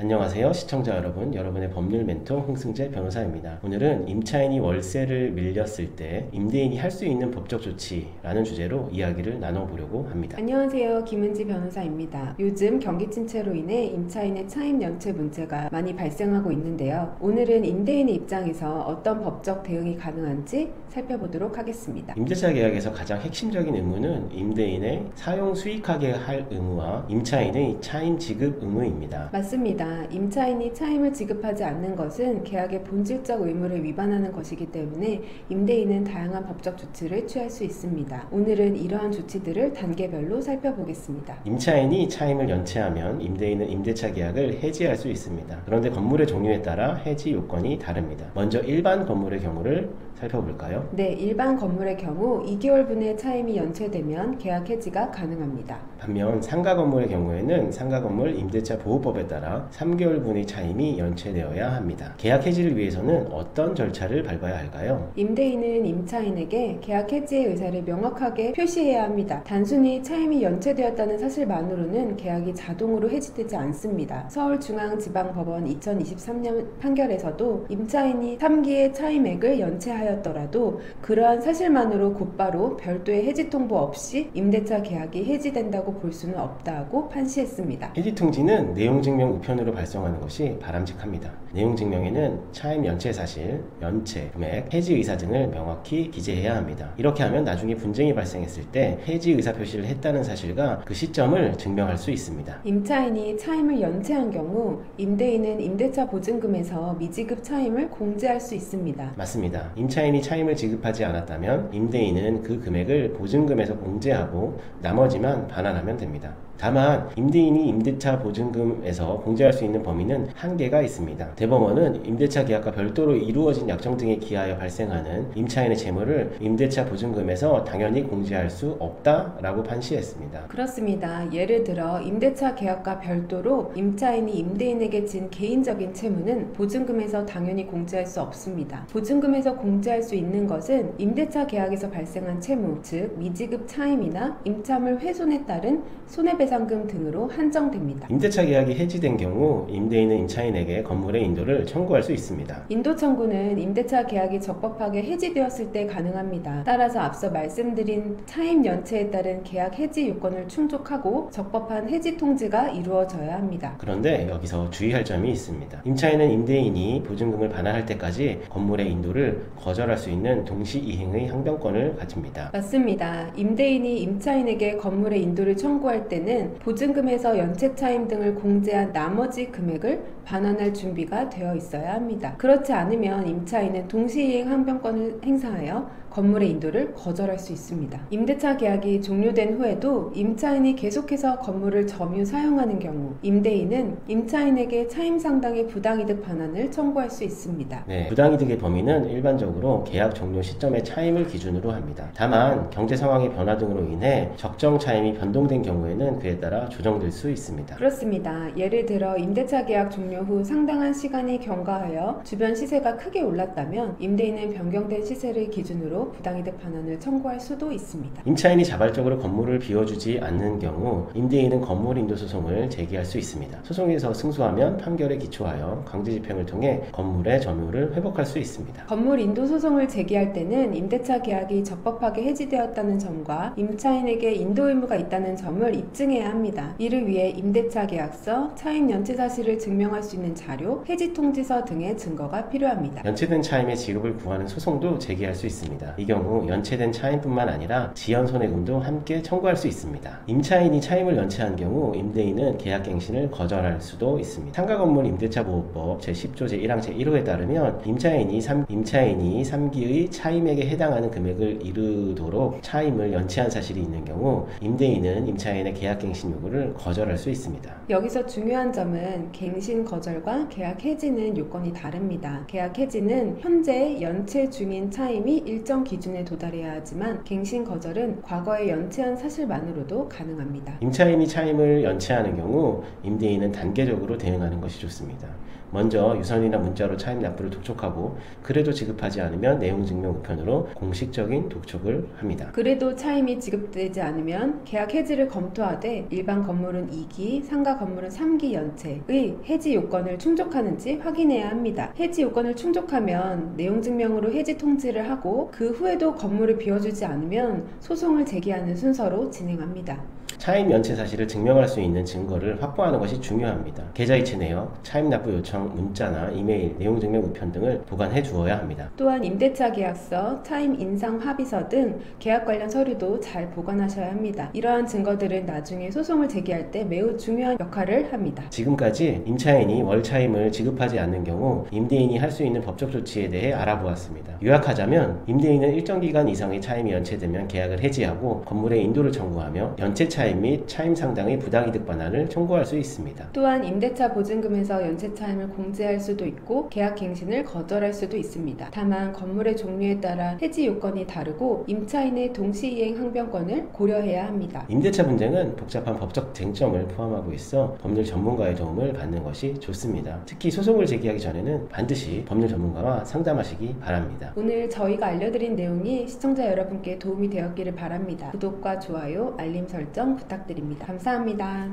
안녕하세요 시청자 여러분, 여러분의 법률 멘토 홍승재 변호사입니다. 오늘은 임차인이 월세를 밀렸을 때 임대인이 할 수 있는 법적 조치라는 주제로 이야기를 나눠보려고 합니다. 안녕하세요, 김은지 변호사입니다. 요즘 경기 침체로 인해 임차인의 차임 연체 문제가 많이 발생하고 있는데요. 오늘은 임대인의 입장에서 어떤 법적 대응이 가능한지 살펴보도록 하겠습니다. 임대차 계약에서 가장 핵심적인 의무는 임대인의 사용 수익하게 할 의무와 임차인의 차임 지급 의무입니다. 맞습니다. 임차인이 차임을 지급하지 않는 것은 계약의 본질적 의무를 위반하는 것이기 때문에 임대인은 다양한 법적 조치를 취할 수 있습니다. 오늘은 이러한 조치들을 단계별로 살펴보겠습니다. 임차인이 차임을 연체하면 임대인은 임대차 계약을 해지할 수 있습니다. 그런데 건물의 종류에 따라 해지 요건이 다릅니다. 먼저 일반 건물의 경우를 살펴볼까요? 네, 일반 건물의 경우 2개월분의 차임이 연체되면 계약 해지가 가능합니다. 반면 상가 건물의 경우에는 상가 건물 임대차 보호법에 따라 3개월분의 차임이 연체되어야 합니다. 계약 해지를 위해서는 어떤 절차를 밟아야 할까요? 임대인은 임차인에게 계약 해지의 의사를 명확하게 표시해야 합니다. 단순히 차임이 연체되었다는 사실만으로는 계약이 자동으로 해지되지 않습니다. 서울중앙지방법원 2023년 판결에서도 임차인이 3기의 차임액을 연체하였더라도 그러한 사실만으로 곧바로 별도의 해지 통보 없이 임대차 계약이 해지된다고 볼 수는 없다고 판시했습니다. 해지 통지는 내용증명 우편으로 발송하는 것이 바람직합니다. 내용증명에는 차임 연체 사실, 연체, 금액, 해지 의사 등을 명확히 기재해야 합니다. 이렇게 하면 나중에 분쟁이 발생했을 때 해지 의사 표시를 했다는 사실과 그 시점을 증명할 수 있습니다. 임차인이 차임을 연체한 경우 임대인은 임대차 보증금에서 미지급 차임을 공제할 수 있습니다. 맞습니다. 임차인이 차임을 지급하지 않았다면 임대인은 그 금액을 보증금에서 공제하고 나머지만 반환하면 됩니다. 다만 임대인이 임대차 보증금에서 공제할 수 있는 범위는 한계가 있습니다. 대법원은 임대차 계약과 별도로 이루어진 약정 등에 기하여 발생하는 임차인의 채무를 임대차 보증금에서 당연히 공제할 수 없다라고 판시했습니다. 그렇습니다. 예를 들어 임대차 계약과 별도로 임차인이 임대인에게 진 개인적인 채무는 보증금에서 당연히 공제할 수 없습니다. 보증금에서 공제할 수 있는 것은 임대차 계약에서 발생한 채무, 즉 미지급 차임이나 임차물 훼손에 따른 손해배상금 등으로 한정됩니다. 임대차 계약이 해지된 경우 임대인은 임차인에게 건물의 인도를 청구할 수 있습니다. 인도 청구는 임대차 계약이 적법하게 해지되었을 때 가능합니다. 따라서 앞서 말씀드린 차임 연체에 따른 계약 해지 요건을 충족하고 적법한 해지 통지가 이루어져야 합니다. 그런데 여기서 주의할 점이 있습니다. 임차인은 임대인이 보증금을 반환할 때까지 건물의 인도를 거절할 수 있는 동시이행의 항변권을 가집니다. 맞습니다. 임대인이 임차인에게 건물의 인도를 청구할 때는 보증금에서 연체 차임 등을 공제한 나머지 금액을 반환할 준비가 되어 있어야 합니다. 그렇지 않으면 임차인은 동시이행 항변권을 행사하여 건물의 인도를 거절할 수 있습니다. 임대차 계약이 종료된 후에도 임차인이 계속해서 건물을 점유 사용하는 경우 임대인은 임차인에게 차임 상당의 부당이득 반환을 청구할 수 있습니다. 네, 부당이득의 범위는 일반적으로 계약 종료 시점의 차임을 기준으로 합니다. 다만 경제 상황의 변화 등으로 인해 적정 차임이 변동된 경우에는 그에 따라 조정될 수 있습니다. 그렇습니다. 예를 들어 임대차 계약 종료 후 상당한 시간이 경과하여 주변 시세가 크게 올랐다면 임대인은 변경된 시세를 기준으로 부당이득 반환을 청구할 수도 있습니다. 임차인이 자발적으로 건물을 비워주지 않는 경우 임대인은 건물 인도 소송을 제기할 수 있습니다. 소송에서 승소하면 판결에 기초하여 강제집행을 통해 건물의 점유를 회복할 수 있습니다. 건물 인도 소송을 제기할 때는 임대차 계약이 적법하게 해지되었다는 점과 임차인에게 인도 의무가 있다는 점을 입증해야 합니다. 이를 위해 임대차 계약서, 차임 연체 사실을 증명할 수 있는 자료, 해지 통지서 등의 증거가 필요합니다. 연체된 차임의 지급을 구하는 소송도 제기할 수 있습니다. 이 경우 연체된 차임뿐만 아니라 지연손해금도 함께 청구할 수 있습니다. 임차인이 차임을 연체한 경우 임대인은 계약갱신을 거절할 수도 있습니다. 상가 건물 임대차 보호법 제10조 제1항 제1호에 따르면 임차인이 3기의 차임액에 해당하는 금액을 이루도록 차임을 연체한 사실이 있는 경우 임대인은 임차인의 계약갱신 요구를 거절할 수 있습니다. 여기서 중요한 점은 갱신 거절과 계약 해지는 요건이 다릅니다. 계약 해지는 현재 연체 중인 차임이 일정 기준에 도달해야 하지만 갱신 거절은 과거에 연체한 사실만으로도 가능합니다. 임차인이 차임을 연체하는 경우 임대인은 단계적으로 대응하는 것이 좋습니다. 먼저 유선이나 문자로 차임 납부를 독촉하고 그래도 지급하지 않으면 내용증명 우편으로 공식적인 독촉을 합니다. 그래도 차임이 지급되지 않으면 계약 해지를 검토하되 일반 건물은 2기, 상가 건물은 3기 연체, 연체의 해지 요건을 충족하는지 확인해야 합니다. 해지 요건을 충족하면 내용증명으로 해지 통지를 하고 그 후에도 건물을 비워주지 않으면 소송을 제기하는 순서로 진행합니다. 차임 연체 사실을 증명할 수 있는 증거를 확보하는 것이 중요합니다. 계좌이체 내역, 차임 납부 요청 문자나 이메일, 내용증명 우편 등을 보관해 주어야 합니다. 또한 임대차 계약서, 차임 인상 합의서 등 계약 관련 서류도 잘 보관하셔야 합니다. 이러한 증거들은 나중에 소송을 제기할 때 매우 중요한 역할을 합니다. 지금까지 임차인이 월차임을 지급하지 않는 경우 임대인이 할 수 있는 법적 조치에 대해 알아보았습니다. 요약하자면 임대인은 일정 기간 이상의 차임이 연체되면 계약을 해지하고 건물의 인도를 청구하며 연체 차임 및 차임 상당의 부당이득 반환을 청구할 수 있습니다. 또한 임대차 보증금에서 연체 차임을 공제할 수도 있고 계약 갱신을 거절할 수도 있습니다. 다만 건물의 종류에 따라 해지 요건이 다르고 임차인의 동시이행 항변권을 고려해야 합니다. 임대차 분쟁은 복잡한 법적 쟁점을 포함하고 있어 법률 전문가의 도움을 받는 것이 좋습니다. 특히 소송을 제기하기 전에는 반드시 법률 전문가와 상담하시기 바랍니다. 오늘 저희가 알려드린 내용이 시청자 여러분께 도움이 되었기를 바랍니다. 구독과 좋아요, 알림 설정 부탁드립니다. 감사합니다.